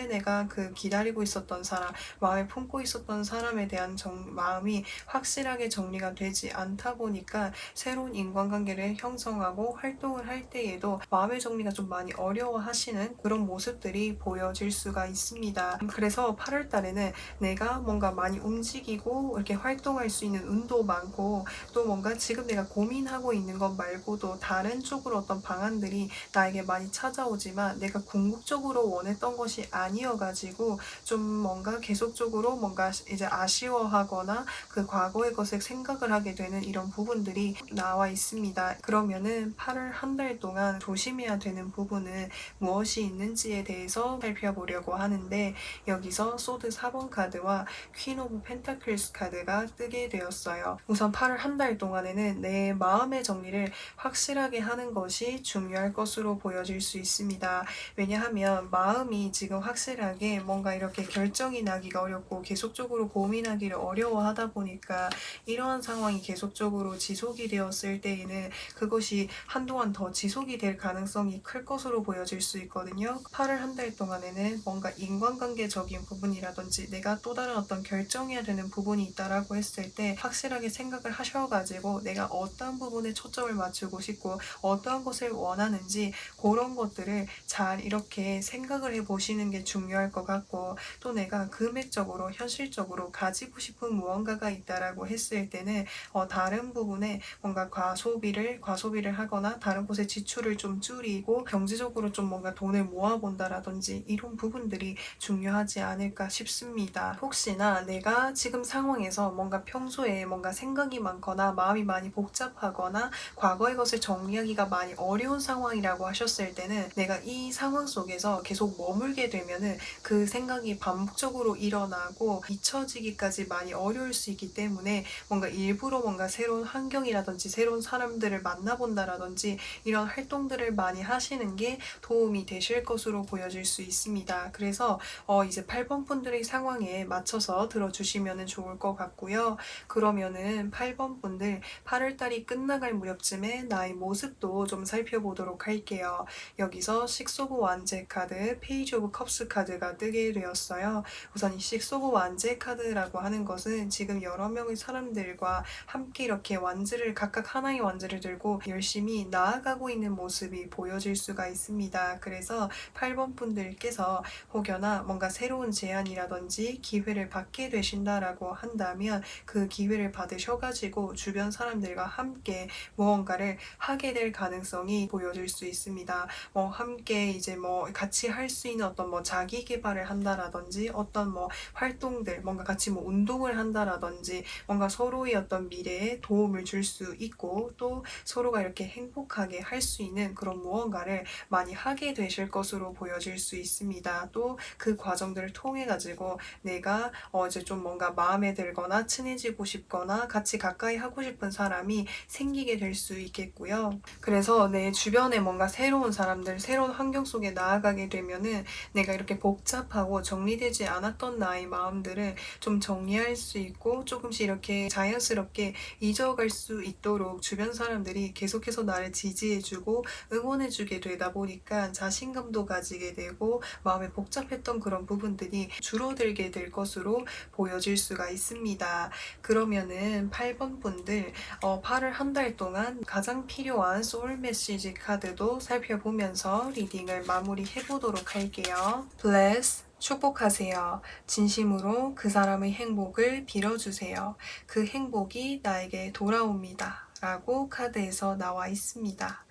내가 그 기다리고 있었던 사람, 마음에 품고 있었던 사람에 대한 마음이 확실하게 정리가 되지 않다 보니까 새로운 인간관계를 형성하고 활동을 할 때에도 마음의 정리가 좀 많이 어려워하시는 그런 모습들이 보여질 수가 있습니다. 그래서 8월 달에는 내가 뭔가 많이 움직이고 이렇게 활동할 수 있는 운도 많고, 또 뭔가 지금 내가 고민하고 있는 것 말고도 다른 쪽으로 어떤 방안들이 나에게 많이 찾아오지만 내가 궁극적으로 원했던 것이 아니어가지고 좀 뭔가 계속적으로 뭔가 이제 아쉬워하거나 그 과거의 것을 생각을 하게 되는 이런 부분들이 나와 있습니다. 그러면은 8월 한 달 동안 조심해야 되는 부분은 무엇이 있는지에 대해서 살펴보려고 하는데 여기서 소드 4번 카드와 퀸 오브 펜타클스 카드가 뜨게 되었어요. 우선 8월 한 달 동안에는 내 마음의 정리를 확실하게 하는 것이 중요할 것으로 보여질 수 있습니다. 왜냐하면 마음이 지금 확실하게 뭔가 이렇게 결정이 나기가 어렵고 계속적으로 고민하기를 어려워하다 보니까 이러한 상황이 계속적으로 지속이 되었을 때에는 그것이 한동안 더 지속이 될 가능성이 클 것으로 보여질 수 있거든요. 8월 한 달 동안에는 뭔가 인간관계적인 부분이라든지 내가 또 다른 어떤 결정해야 되는 부분이 있다라고 했을 때 확실하게 생각을 하셔가지고 내가 어떤 부분에 초점을 맞추고 싶고 어떠한 것을 원하는지 그런 것들을 잘 이렇게 생각을 해보시는 게 중요할 것 같고, 또 내가 금액적으로 현실적으로 가지고 싶은 무언가가 있다라고 했을 때는 다른 부분에 뭔가 과소비를 하거나 다른 곳에 지출을 좀 줄이고 경제적으로 좀 뭔가 돈을 모아본다라든지 이런 부분들이 중요하지 않을까 싶습니다. 혹시나 내가 지금 상황에서 뭔가 평소에 뭔가 생각이 많거나 마음이 많이 복잡하거나 과거의 것을 정리하기가 많이 어려운 상황이라고 하셨을 때는 내가 이 상황 속에서 계속 머물게 되면은 그 생각이 반복적으로 일어나고 잊혀지기까지 많이 어려울 수 있기 때문에 뭔가 일부러 뭔가 새로운 환경이라든지 새로운 사람들을 만나본다라든지 이런 활동들을 많이 하시는 게 도움이 되실 것으로 보여질 수 있습니다. 그래서 이제 8번 분들의 상황에 맞춰서 들어주시면 좋을 것 같고요. 그러면은 8번 분들 8월달이 끝나갈 무렵쯤에 나의 모습도 좀 살펴보도록 할게요. 여기서 식스 오브 완제 카드, 페이지 오브 컵스 카드가 뜨게 되었어요. 우선 이 식스 오브 완제 카드라고 하는 것은 지금 여러 명의 사람들과 함께 이렇게 완즈를 각각 하나의 완즈를 들고 열심히 나아가고 있는 모습이 보여질 수가 있습니다. 그래서 8번 분들께서 혹여나 뭔가 새로운 제안이라든지 기회를 받게 되신다라고 한다면 그 기회를 받으셔가지고 주변 사람들과 함께 무언가를 하게 될 가능성이 보여질 수 있습니다. 함께 이제 같이 할 수 있는 어떤 자기 개발을 한다라든지 어떤 활동들, 뭔가 같이 운동을 한다라든지 뭔가 서로의 어떤 미래에 도움을 줄 수 있고 또 서로가 이렇게 행복하게 할 수 있는 그런 무언가를 많이 하게 되실 것으로 보여질 수 있습니다. 또 그 과정들을 통해 가지고 내가 이제 좀 뭔가 마음에 들거나 친해지고 싶거나 같이 가까이 하고 싶은 사람이 생기게 될 수 있겠고요. 그래서 내 주변에 뭔가 새로운 사람들, 새로운 환경 속에 나아가게 되면은 내가 이렇게 복잡하고 정리되지 않았던 나의 마음들을 좀 정리할 수 있고 조금씩 이렇게 자연스럽게 잊어갈 수 있도록 주변 사람들이 계속해서 나를 지지해주고 응원해주게 되다 보니까 자신감도 가지게 되고 마음에 복잡했던 그런 부분들이 줄어들게 될 것으로 보여질 수가 있습니다. 그러면은 8번 분들 8월 한 달 동안 가장 필요한 소울 메시지 카드도 살펴보면서 리딩을 마무리해 보도록 할게요. Bless 축복하세요. 진심으로 그 사람의 행복을 빌어주세요. 그 행복이 나에게 돌아옵니다. 라고 카드에서 나와 있습니다.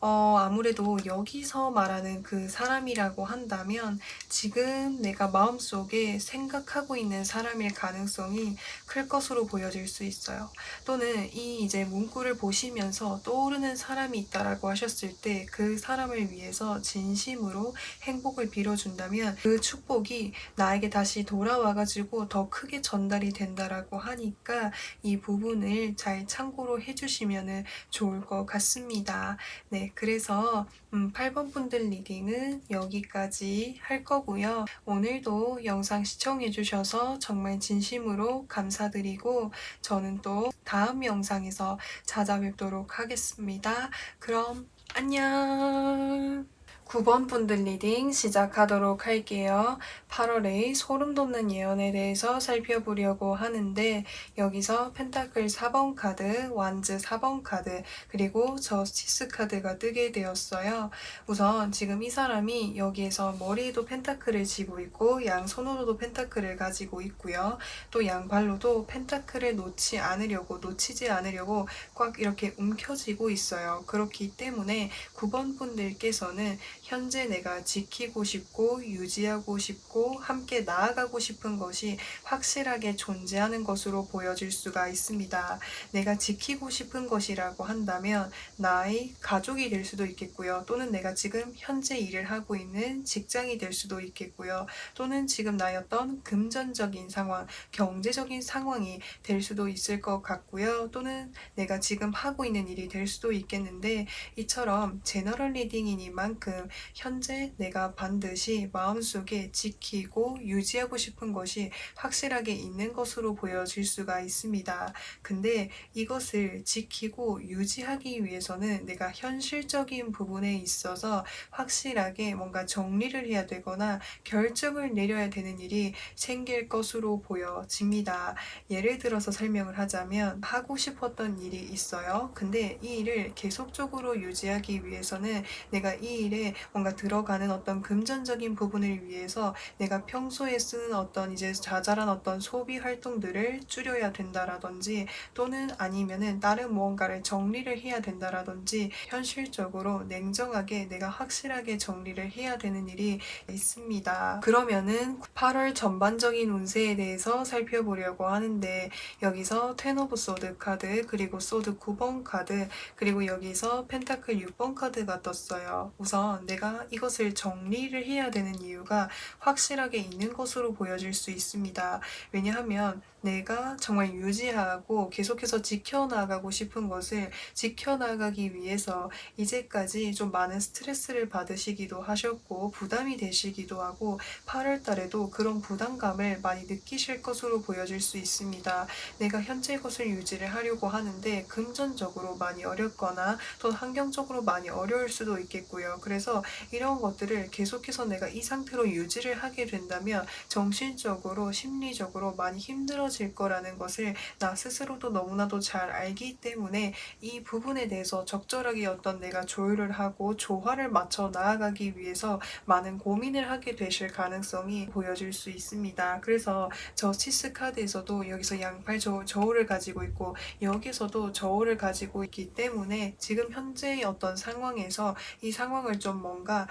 아무래도 여기서 말하는 그 사람이라고 한다면 지금 내가 마음속에 생각하고 있는 사람일 가능성이 클 것으로 보여질 수 있어요. 또는 이 이제 문구를 보시면서 떠오르는 사람이 있다라고 하셨을 때 그 사람을 위해서 진심으로 행복을 빌어준다면 그 축복이 나에게 다시 돌아와가지고 더 크게 전달이 된다라고 하니까 이 부분을 잘 참고로 해주시면 좋을 것 같습니다. 네, 그래서 8번 분들 리딩은 여기까지 할 거고요. 오늘도 영상 시청해 주셔서 정말 진심으로 감사드리고 저는 또 다음 영상에서 찾아뵙도록 하겠습니다. 그럼 안녕. 9번 분들 리딩 시작하도록 할게요. 8월의 소름 돋는 예언에 대해서 살펴보려고 하는데 여기서 펜타클 4번 카드, 완즈 4번 카드, 그리고 저스티스 카드가 뜨게 되었어요. 우선 지금 이 사람이 여기에서 머리에도 펜타클을 쥐고 있고 양손으로도 펜타클을 가지고 있고요. 또 양발로도 펜타클을 놓치지 않으려고 꽉 이렇게 움켜쥐고 있어요. 그렇기 때문에 9번 분들께서는 현재 내가 지키고 싶고 유지하고 싶고 함께 나아가고 싶은 것이 확실하게 존재하는 것으로 보여질 수가 있습니다. 내가 지키고 싶은 것이라고 한다면 나의 가족이 될 수도 있겠고요. 또는 내가 지금 현재 일을 하고 있는 직장이 될 수도 있겠고요. 또는 지금 나의 어떤 금전적인 상황, 경제적인 상황이 될 수도 있을 것 같고요. 또는 내가 지금 하고 있는 일이 될 수도 있겠는데 이처럼 제너럴 리딩이니만큼 현재 내가 반드시 마음속에 지키고 유지하고 싶은 것이 확실하게 있는 것으로 보여질 수가 있습니다. 근데 이것을 지키고 유지하기 위해서는 내가 현실적인 부분에 있어서 확실하게 뭔가 정리를 해야 되거나 결정을 내려야 되는 일이 생길 것으로 보여집니다. 예를 들어서 설명을 하자면 하고 싶었던 일이 있어요. 근데 이 일을 계속적으로 유지하기 위해서는 내가 이 일에 뭔가 들어가는 어떤 금전적인 부분을 위해서 내가 평소에 쓰는 어떤 이제 자잘한 어떤 소비 활동들을 줄여야 된다라든지 또는 아니면은 다른 무언가를 정리를 해야 된다라든지 현실적으로 냉정하게 내가 확실하게 정리를 해야 되는 일이 있습니다. 그러면은 8월 전반적인 운세에 대해서 살펴보려고 하는데 여기서 텐 오브 소드 카드 그리고 소드 9번 카드 그리고 여기서 펜타클 6번 카드가 떴어요. 우선 내가 이것을 정리를 해야 되는 이유가 확실하게 있는 것으로 보여질 수 있습니다. 왜냐하면 내가 정말 유지하고 계속해서 지켜나가고 싶은 것을 지켜나가기 위해서 이제까지 좀 많은 스트레스를 받으시기도 하셨고 부담이 되시기도 하고 8월 달에도 그런 부담감을 많이 느끼실 것으로 보여질 수 있습니다. 내가 현재 것을 유지를 하려고 하는데 금전적으로 많이 어렵거나 또 환경적으로 많이 어려울 수도 있겠고요. 그래서 이런 것들을 계속해서 내가 이 상태로 유지를 하게 된다면 정신적으로 심리적으로 많이 힘들어질 거라는 것을 나 스스로도 너무나도 잘 알기 때문에 이 부분에 대해서 적절하게 어떤 내가 조율을 하고 조화를 맞춰 나아가기 위해서 많은 고민을 하게 되실 가능성이 보여질 수 있습니다. 그래서 저스티스 카드에서도 여기서 양팔 저울을 가지고 있고 여기서도 저울을 가지고 있기 때문에 지금 현재의 어떤 상황에서 이 상황을 좀 뭔가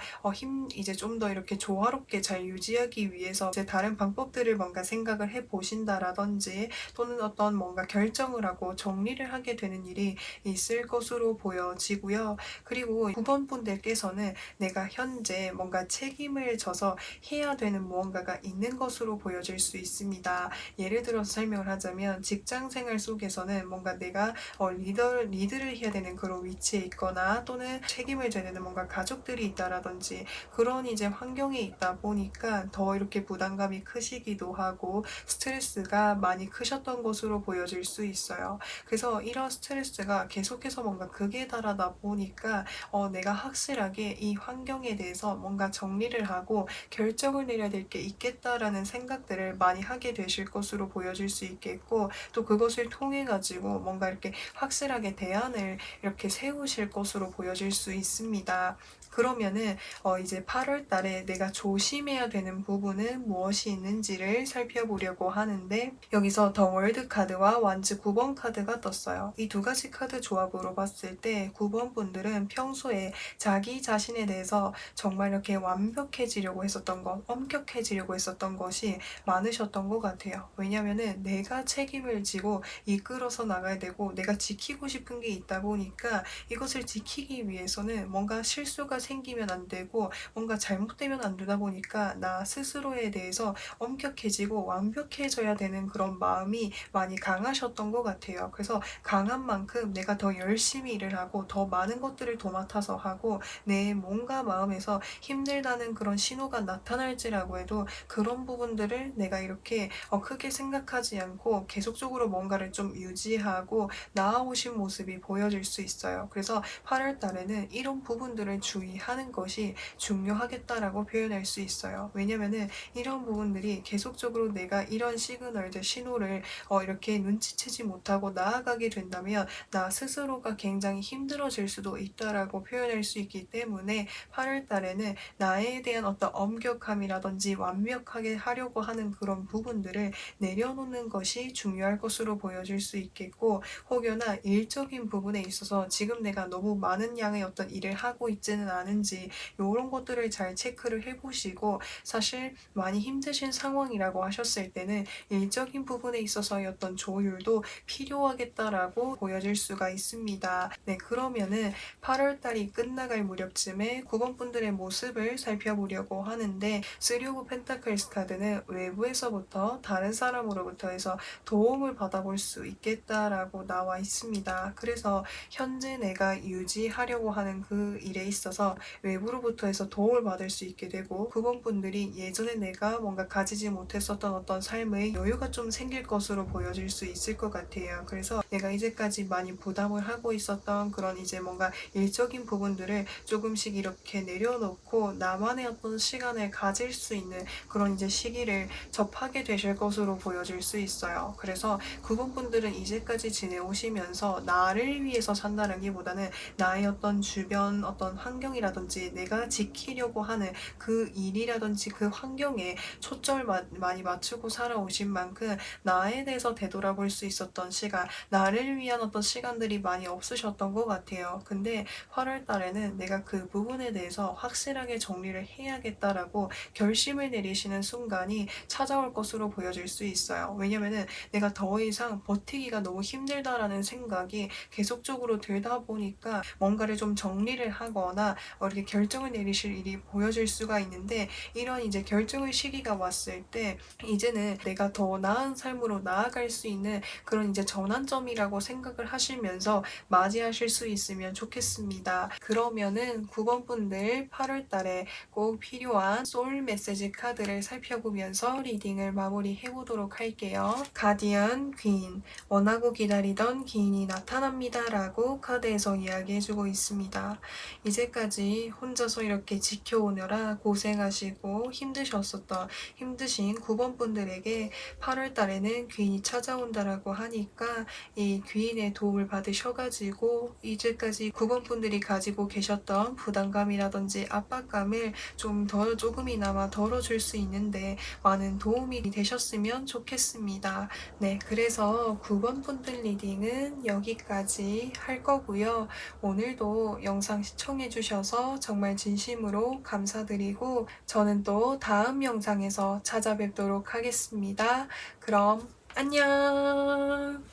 이제 좀 더 이렇게 조화롭게 잘 유지하기 위해서 이제 다른 방법들을 뭔가 생각을 해 보신다라든지 또는 어떤 뭔가 결정을 하고 정리를 하게 되는 일이 있을 것으로 보여지고요. 그리고 9번 분들께서는 내가 현재 뭔가 책임을 져서 해야 되는 무언가가 있는 것으로 보여질 수 있습니다. 예를 들어서 설명을 하자면 직장 생활 속에서는 뭔가 내가 리드를 해야 되는 그런 위치에 있거나 또는 책임을 져야 되는 뭔가 가족들이 있다라든지 그런 이제 환경에 있다 보니까 더 이렇게 부담감이 크시기도 하고 스트레스가 많이 크셨던 것으로 보여질 수 있어요. 그래서 이런 스트레스가 계속해서 뭔가 극에 달하다 보니까 내가 확실하게 이 환경에 대해서 뭔가 정리를 하고 결정을 내려야 될 게 있겠다라는 생각들을 많이 하게 되실 것으로 보여질 수 있겠고 또 그것을 통해 가지고 뭔가 이렇게 확실하게 대안을 이렇게 세우실 것으로 보여질 수 있습니다. 그러면은 이제 8월 달에 내가 조심해야 되는 부분은 무엇이 있는지를 살펴보려고 하는데 여기서 더 월드 카드와 완즈 9번 카드가 떴어요. 이 두 가지 카드 조합으로 봤을 때 9번 분들은 평소에 자기 자신에 대해서 정말 이렇게 완벽해지려고 했었던 것, 엄격해지려고 했었던 것이 많으셨던 것 같아요. 왜냐면은 내가 책임을 지고 이끌어서 나가야 되고 내가 지키고 싶은 게 있다 보니까 이것을 지키기 위해서는 뭔가 실수가 생기면 안 되고 뭔가 잘못되면 안 되다 보니까 나 스스로에 대해서 엄격해지고 완벽해져야 되는 그런 마음이 많이 강하셨던 것 같아요. 그래서 강한 만큼 내가 더 열심히 일을 하고 더 많은 것들을 도맡아서 하고 내 몸과 마음에서 힘들다는 그런 신호가 나타날지라고 해도 그런 부분들을 내가 이렇게 크게 생각하지 않고 계속적으로 뭔가를 좀 유지하고 나아오신 모습이 보여질 수 있어요. 그래서 8월 달에는 이런 부분들을 주의하는 것이 중요하겠다라고 표현할 수 있어요. 왜냐면은 이런 부분들이 계속적으로 내가 이런 시그널들, 신호를 이렇게 눈치채지 못하고 나아가게 된다면 나 스스로가 굉장히 힘들어질 수도 있다라고 표현할 수 있기 때문에 8월 달에는 나에 대한 어떤 엄격함이라든지 완벽하게 하려고 하는 그런 부분들을 내려놓는 것이 중요할 것으로 보여질 수 있겠고 혹여나 일적인 부분에 있어서 지금 내가 너무 많은 양의 어떤 일을 하고 있지는 않은지 있는지 이런 것들을 잘 체크를 해보시고, 사실 많이 힘드신 상황이라고 하셨을 때는 일적인 부분에 있어서의 어떤 조율도 필요하겠다라고 보여질 수가 있습니다. 네, 그러면은 8월달이 끝나갈 무렵쯤에 9번 분들의 모습을 살펴보려고 하는데, 3 오브 펜타클스 카드는 외부에서부터 다른 사람으로부터 해서 도움을 받아볼 수 있겠다라고 나와 있습니다. 그래서 현재 내가 유지하려고 하는 그 일에 있어서 외부로부터 해서 도움을 받을 수 있게 되고, 9번 분들이 예전에 내가 뭔가 가지지 못했었던 어떤 삶의 여유가 좀 생길 것으로 보여질 수 있을 것 같아요. 그래서 내가 이제까지 많이 부담을 하고 있었던 그런 이제 뭔가 일적인 부분들을 조금씩 이렇게 내려놓고 나만의 어떤 시간을 가질 수 있는 그런 이제 시기를 접하게 되실 것으로 보여질 수 있어요. 그래서 그분들은 이제까지 지내오시면서 나를 위해서 산다라기보다는 나의 어떤 주변 어떤 환경이라든지 내가 지키려고 하는 그 일이라든지 그 환경에 초점을 많이 맞추고 살아오신 만큼 나에 대해서 되돌아볼 수 있었던 시간, 나를 위한 어떤 시간들이 많이 없으셨던 것 같아요. 근데 8월 달에는 내가 그 부분에 대해서 확실하게 정리를 해야겠다라고 결심을 내리시는 순간이 찾아올 것으로 보여질 수 있어요. 왜냐면은 내가 더 이상 버티기가 너무 힘들다라는 생각이 계속적으로 들다 보니까 뭔가를 좀 정리를 하거나 이렇게 결정을 내리실 일이 보여질 수가 있는데, 이런 이제 결정의 시기가 왔을 때 이제는 내가 더 나은 삶으로 나아갈 수 있는 그런 이제 전환점이라고 생각을 하시면서 맞이하실 수 있으면 좋겠습니다. 그러면은 9번 분들 8월 달에 꼭 필요한 소울 메시지 카드를 살펴보면서 리딩을 마무리해 보도록 할게요. 가디언 퀸, 원하고 기다리던 기인이 나타납니다 라고 카드에서 이야기해주고 있습니다. 이제까지 혼자서 이렇게 지켜오느라 고생하시고 힘드신 9번 분들에게 8월 달에는 귀인이 찾아온다라고 하니까 이 귀인의 도움을 받으셔가지고 이제까지 9번 분들이 가지고 계셨던 부담감이라든지 압박감을 조금이나마 덜어줄 수 있는데 많은 도움이 되셨으면 좋겠습니다. 네, 그래서 9번 분들 리딩은 여기까지 할 거고요. 오늘도 영상 시청해주셔서 정말 진심으로 감사드리고, 저는 또 다음 영상에서 찾아뵙도록 하겠습니다. 그럼 안녕!